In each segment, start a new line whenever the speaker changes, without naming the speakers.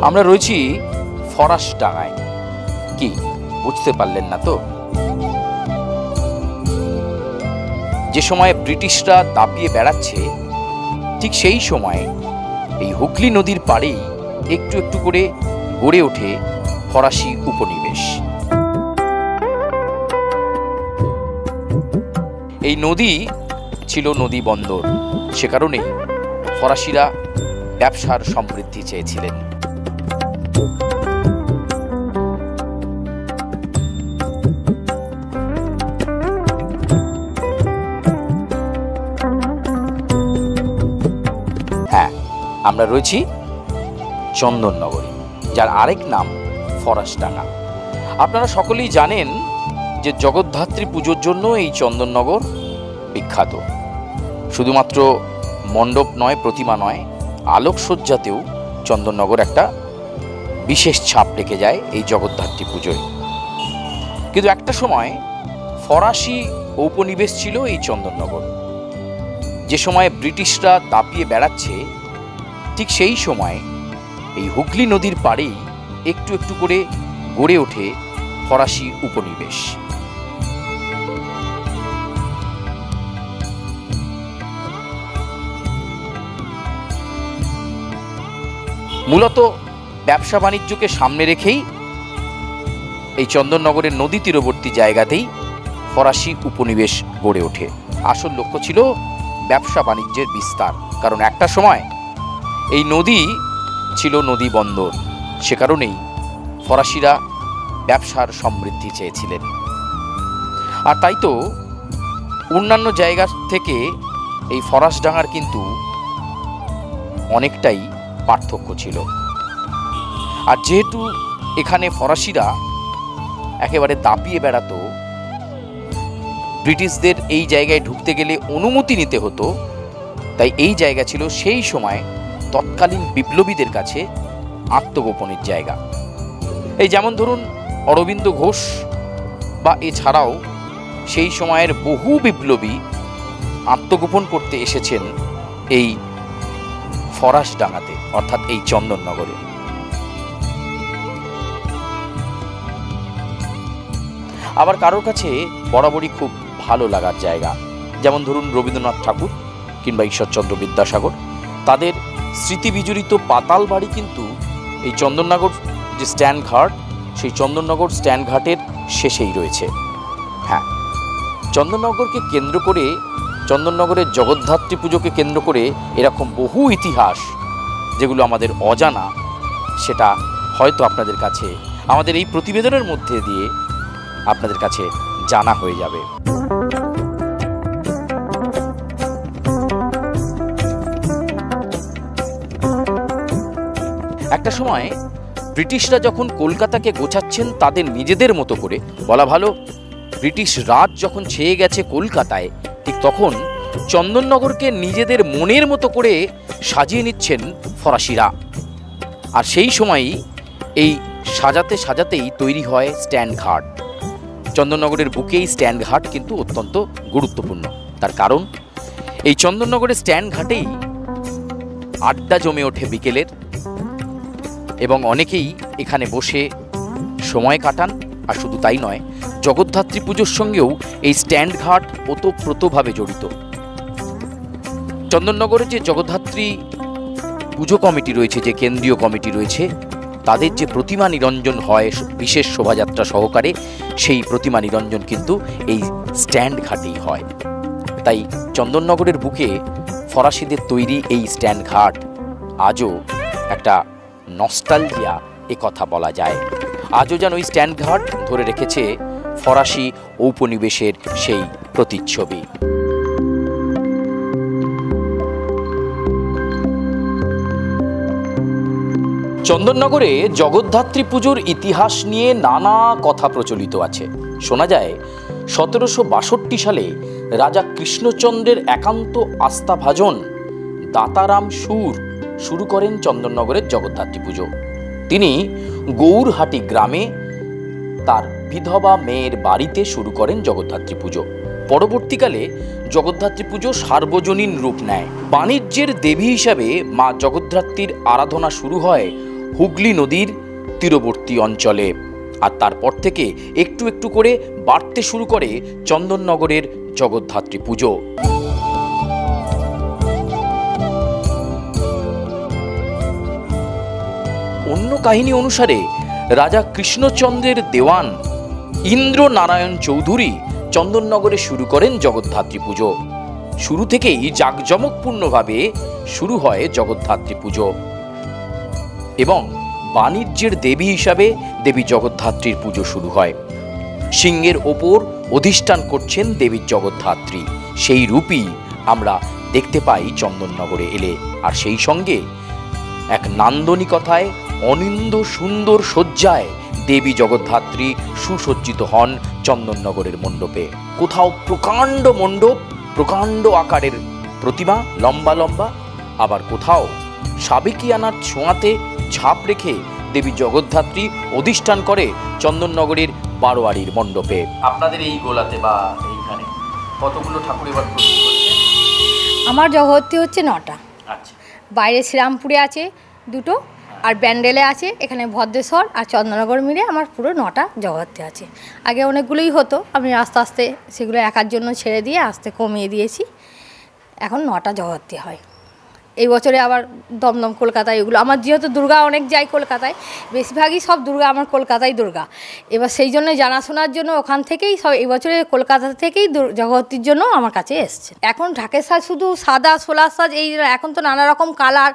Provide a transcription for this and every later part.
আমরা রয়েছি ফরাসডাঙ্গায়। কি বুঝতে পারলেন না তো? যে সময় ব্রিটিশরা দাপিয়ে বেড়াচ্ছে ঠিক সেই সময় এই হুগলি নদীর পাড়েই একটু একটু করে গড়ে ওঠে ফরাসি উপনিবেশ। এই নদী ছিল নদী বন্দর, সে কারণেই ফরাসিরা ব্যবসার সমৃদ্ধি চেয়েছিলেন। হ্যাঁ, আমরা রয়েছি চন্দননগরে, যার আরেক নাম ফরাসডাঙ্গা। আপনারা সকলেই জানেন যে জগদ্ধাত্রী পুজোর জন্য এই চন্দননগর বিখ্যাত। শুধুমাত্র মণ্ডপ নয়, প্রতিমা নয়, আলোকসজ্জাতেও চন্দননগর একটা বিশেষ ছাপ রেখে যায় এই জগদ্ধাত্রী পুজোয়। কিন্তু একটা সময় ফরাসি ঔপনিবেশ ছিল এই চন্দননগর। যে সময় ব্রিটিশরা দাপিয়ে বেড়াচ্ছে ঠিক সেই সময় এই হুগলি নদীর পাড়েই একটু একটু করে গড়ে ওঠে ফরাসি উপনিবেশ। মূলত ব্যবসা বাণিজ্যকে সামনে রেখেই এই চন্দননগরের নদী তীরবর্তী জায়গাতেই ফরাসি উপনিবেশ গড়ে ওঠে। আসল লক্ষ্য ছিল ব্যবসা বাণিজ্যের বিস্তার, কারণ একটা সময় এই নদী ছিল নদী বন্দর, সে কারণেই ফরাসিরা ব্যবসার সমৃদ্ধি চেয়েছিলেন। আর তাই তো অন্যান্য জায়গা থেকে এই ফরাসডাঙ্গার কিন্তু অনেকটাই পার্থক্য ছিল। আর যেহেতু এখানে ফরাসিরা একেবারে দাপিয়ে বেড়াতো, ব্রিটিশদের এই জায়গায় ঢুকতে গেলে অনুমতি নিতে হতো, তাই এই জায়গা ছিল সেই সময় তৎকালীন বিপ্লবীদের কাছে আত্মগোপনের জায়গা। এই যেমন ধরুন অরবিন্দ ঘোষ বা এছাড়াও সেই সময়ের বহু বিপ্লবী আত্মগোপন করতে এসেছেন এই ফরাসডাঙ্গাতে, অর্থাৎ এই চন্দননগরে। আবার কারোর কাছে বরাবরই খুব ভালো লাগার জায়গা, যেমন ধরুন রবীন্দ্রনাথ ঠাকুর কিংবা ঈশ্বরচন্দ্র বিদ্যাসাগর, তাদের স্মৃতি বিজড়িত পাতাল বাড়ি কিন্তু এই চন্দননগর যে স্ট্যান্ড ঘাট, সেই চন্দননগর স্ট্যান্ড ঘাটের শেষেই রয়েছে। হ্যাঁ, চন্দননগরকে কেন্দ্র করে, চন্দননগরের জগদ্ধাত্রী পুজোকে কেন্দ্র করে এরকম বহু ইতিহাস যেগুলো আমাদের অজানা, সেটা হয়তো আপনাদের কাছে আমাদের এই প্রতিবেদনের মধ্যে দিয়ে আপনাদের কাছে জানা হয়ে যাবে। একটা সময় ব্রিটিশরা যখন কলকাতাকে গোছাচ্ছেন তাদের নিজেদের মতো করে, বলা ভালো ব্রিটিশ রাজ যখন ছেয়ে গেছে কলকাতায়, ঠিক তখন চন্দননগরকে নিজেদের মনের মতো করে সাজিয়ে নিচ্ছেন ফরাসিরা। আর সেই সময়ই এই সাজাতে সাজাতেই তৈরি হয় স্ট্যান্ড ঘাট। চন্দননগরের বুকেই স্ট্যান্ড ঘাট কিন্তু অত্যন্ত গুরুত্বপূর্ণ। তার কারণ এই চন্দননগরের স্ট্যান্ড ঘাটেই আড্ডা জমে ওঠে বিকেলের, এবং অনেকেই এখানে বসে সময় কাটান। আর শুধু তাই নয়, জগদ্ধাত্রী পুজোর সঙ্গেও এই স্ট্যান্ড ঘাট ওতপ্রোতভাবে জড়িত। চন্দননগরের যে জগদ্ধাত্রী পুজো কমিটি রয়েছে, যে কেন্দ্রীয় কমিটি রয়েছে, তাদের যে প্রতিমা নিরঞ্জন হয় বিশেষ শোভাযাত্রা সহকারে, সেই প্রতিমা নিরঞ্জন কিন্তু এই স্ট্যান্ড ঘাটেই হয়। তাই চন্দননগরের বুকে ফরাসিদের তৈরি এই স্ট্যান্ড ঘাট আজও একটা নস্টালজিয়া, এ কথা বলা যায়। আজও যেন ওই স্ট্যান্ড ঘাট ধরে রেখেছে ফরাসি ঔপনিবেশের সেই প্রতিচ্ছবি। চন্দননগরে জগদ্ধাত্রী পুজোর ইতিহাস নিয়ে নানা কথা প্রচলিত আছে। শোনা যায় 1762 সালে রাজা কৃষ্ণচন্দ্রের একান্ত আস্থাভাজন দাতারাম সুর শুরু করেন চন্দননগরের জগদ্ধাত্রী পুজো। তিনি গৌরহাটি গ্রামে তার বিধবা মেয়ের বাড়িতে শুরু করেন জগদ্ধাত্রী পুজো। পরবর্তীকালে জগদ্ধাত্রী পুজো সার্বজনীন রূপ নেয়। বাণিজ্যের দেবী হিসাবে মা জগদ্ধাত্রীর আরাধনা শুরু হয় হুগলি নদীর তীরবর্তী অঞ্চলে। আর তারপর থেকে একটু একটু করে বাড়তে শুরু করে চন্দননগরের জগদ্ধাত্রী পুজো। অন্য কাহিনী অনুসারে রাজা কৃষ্ণচন্দ্রের দেওয়ান ইন্দ্রনারায়ণ চৌধুরী চন্দননগরে শুরু করেন জগদ্ধাত্রী পুজো। শুরু থেকেই জাঁকজমকপূর্ণভাবে শুরু হয় জগদ্ধাত্রী পুজো এবং বাণিজ্যের দেবী হিসাবে দেবী জগদ্ধাত্রীর পুজো শুরু হয়। সিংহের ওপর অধিষ্ঠান করছেন দেবী জগদ্ধাত্রী, সেই রূপই আমরা দেখতে পাই চন্দননগরে এলে। আর সেই সঙ্গে এক নান্দনিকতায় অনিন্দ সুন্দর সজ্জায় দেবী জগদ্ধাত্রী সুসজ্জিত হন চন্দননগরের মণ্ডপে। কোথাও প্রকাণ্ড মণ্ডপ, প্রকাণ্ড আকারের প্রতিমা, লম্বা লম্বা, আবার কোথাও সাবেকিয়ানার ছোঁয়াতে ছাপ রেখে দেবী জগদ্ধাত্রী অধিষ্ঠান করে চন্দননগরের বারোয়ারির মণ্ডপে। আপনাদের এই গোলাতে বা এইখানে কতগুলো ঠাকুর এবার প্রতিষ্ঠা হচ্ছে?
আমার জগদ্ধাত্রী হচ্ছে 9টা।
আচ্ছা,
বাইরে শ্রীরামপুরে আছে 2টো, আর ব্যান্ডেলে আছে, এখানে ভদ্রেশ্বর আর চন্দননগর মিলে আমার পুরো 9টা জগদ্ধাত্রী আছে। আগে অনেকগুলোই হতো, আমি আস্তে আস্তে সেগুলো একার জন্য ছেড়ে দিয়ে আস্তে কমিয়ে দিয়েছি। এখন 9টা জগদ্ধাত্রী হয়। এই বছরে আবার দমদম, কলকাতায়, এগুলো আমার যেহেতু দুর্গা অনেক যায় কলকাতায়, বেশিরভাগই সব দুর্গা আমার কলকাতায় দুর্গা। এবার সেই জন্য জানাশোনার জন্য ওখান থেকেই সব এই বছরে কলকাতা থেকেই জগদ্ধাত্রীর জন্য আমার কাছে এসছে। এখন ঢাকের সাজ শুধু সাদা, সোলার সাজ, এই এখন তো নানা রকম কালার,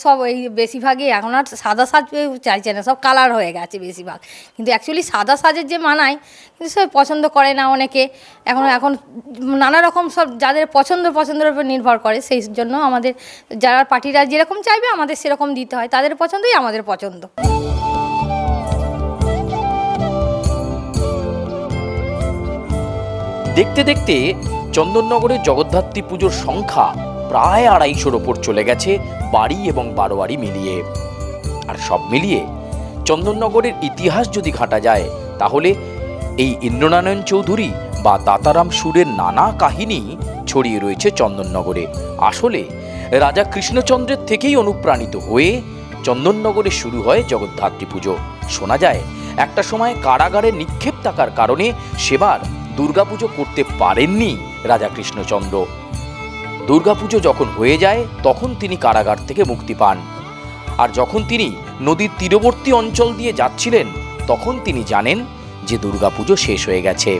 সব এই বেশিরভাগই এখন আর সাদা সাজ চাইছে না, সব কালার হয়ে গেছে বেশিরভাগ। কিন্তু অ্যাকচুয়ালি সাদা সাজের যে মানায়, কিন্তু সব পছন্দ করে না অনেকে। এখন নানা রকম সব যাদের পছন্দের উপর নির্ভর করে, সেই জন্য আমাদের যারা পার্টিরা যেরকম চাইবে আমাদের সেরকম দিতে হয়, তাদের পছন্দই আমাদের পছন্দ।
দেখতে দেখতে চন্দননগরের জগদ্ধাত্রী পুজোর সংখ্যা প্রায় 250-র ওপর চলে গেছে বাড়ি এবং বারোয়ারি মিলিয়ে। আর সব মিলিয়ে চন্দননগরের ইতিহাস যদি ঘাঁটা যায়, তাহলে এই ইন্দ্রনারায়ণ চৌধুরী বা দাতারাম সুরের নানা কাহিনী ছড়িয়ে রয়েছে চন্দননগরে। আসলে রাজা কৃষ্ণচন্দ্রের থেকেই অনুপ্রাণিত হয়ে চন্দননগরে শুরু হয় জগদ্ধাত্রী পুজো। শোনা যায় একটা সময় কারাগারে নিক্ষেপ থাকার কারণে সেবার দুর্গাপুজো করতে পারেননি রাজা কৃষ্ণচন্দ্র। দুর্গাপুজো যখন হয়ে যায় তখন তিনি কারাগার থেকে মুক্তি পান। আর যখন তিনি নদীর তীরবর্তী অঞ্চল দিয়ে যাচ্ছিলেন, তখন তিনি জানেন যে দুর্গাপুজো শেষ হয়ে গেছে।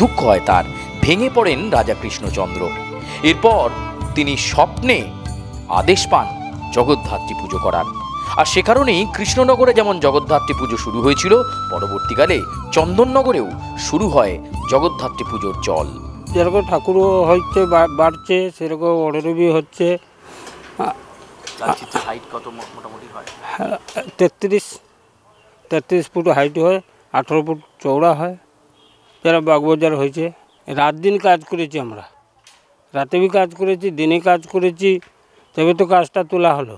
দুঃখ হয় তার, ভেঙে পড়েন রাজা কৃষ্ণচন্দ্র। এরপর তিনি স্বপ্নে আদেশ পান জগদ্ধাত্রী পুজো করার। আর সে কারণেই কৃষ্ণনগরে যেমন জগদ্ধাত্রী পুজো শুরু হয়েছিল, পরবর্তীকালে চন্দননগরেও শুরু হয় জগদ্ধাত্রী পুজোর চল।
যেরকম ঠাকুরও হচ্ছে বাড়ছে, সেরকম অর্ডারও হচ্ছে। 33 ফুট হাইট হয়, 18 ফুট চওড়া হয়। যারা বাগবাজার হয়েছে, রাত দিন কাজ করেছি আমরা, রাতে भी কাজ করেছি, দিনে কাজ করেছি, তবে তো কাজটা তোলা হলো।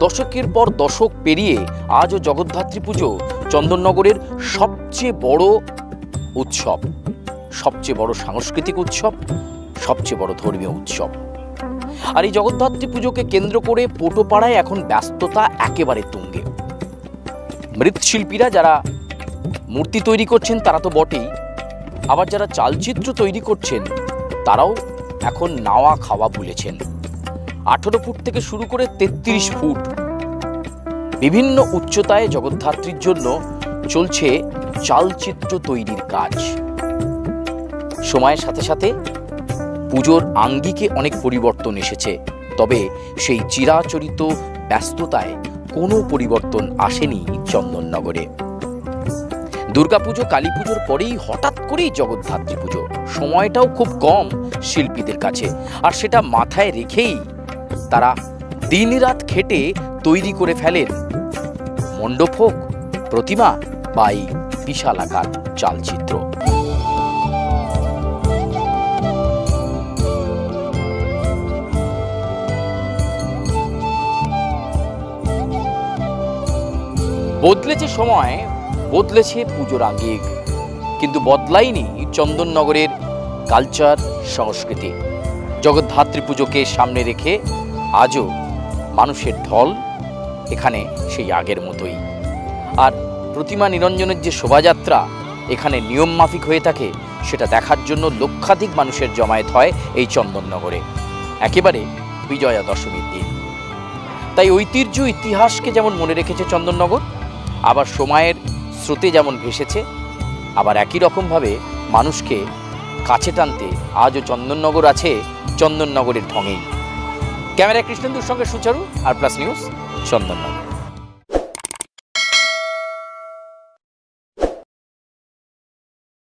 দশকের পর দশক পেরিয়ে আজও জগদ্ধাত্রী পুজো চন্দননগরের সবচেয়ে বড় উৎসব, সবচেয়ে বড় সাংস্কৃতিক উৎসব, সবচেয়ে বড় ধর্মীয় উৎসব। আর এই জগদ্ধাত্রী পুজোকে কেন্দ্র করে পোটোপাড়ায় এখন ব্যস্ততা একেবারে তুঙ্গে। মৃৎশিল্পীরা যারা মূর্তি তৈরি করছেন তারা তো বটেই, আবার যারা চালচিত্র তৈরি করছেন তারাও এখন নাওয়া খাওয়া ভুলেছেন। 18 ফুট থেকে শুরু করে 33 ফুট বিভিন্ন উচ্চতায় জগদ্ধাত্রীর জন্য চলছে চালচিত্র তৈরির কাজ। সময়ের সাথে সাথে পুজোর আঙ্গিকে অনেক পরিবর্তন এসেছে, তবে সেই চিরাচরিত ব্যস্ততায় কোনো পরিবর্তন আসেনি চন্দননগরে। দুর্গাপুজো, কালী পুজোর পরেই হঠাৎ করেই জগদ্ধাত্রী পুজো। সময়টাও খুব কম শিল্পীদের কাছে, আর সেটা মাথায় রেখেই তারা দিনরাত খেটে তৈরি করে ফেলেন মণ্ডপ হোক, প্রতিমা বা এই বিশাল আকার চালচিত্র। বদলেছে সময়, বদলেছে পুজোর আঙ্গিক, কিন্তু বদলায়নি চন্দননগরের কালচার, সংস্কৃতি। জগদ্ধাত্রী পুজোকে সামনে রেখে আজও মানুষের ঢল এখানে সেই আগের মতোই। আর প্রতিমা নিরঞ্জনের যে শোভাযাত্রা এখানে নিয়ম মাফিক হয়ে থাকে, সেটা দেখার জন্য লক্ষাধিক মানুষের জমায়েত হয় এই চন্দননগরে একেবারে বিজয়া দশমীর দিন। তাই ঐতিহ্য ইতিহাসকে যেমন মনে রেখেছে চন্দননগর, আবার সময়ের স্রোতে যেমন ভেসেছে, আবার একই রকমভাবে মানুষকে কাছে টানতে আজও চন্দননগর আছে চন্দননগরের ঢঙেই। ক্যামেরায় কৃষ্ণেন্দুর সঙ্গে সুচারু, আর প্লাস নিউজ, চন্দননগর।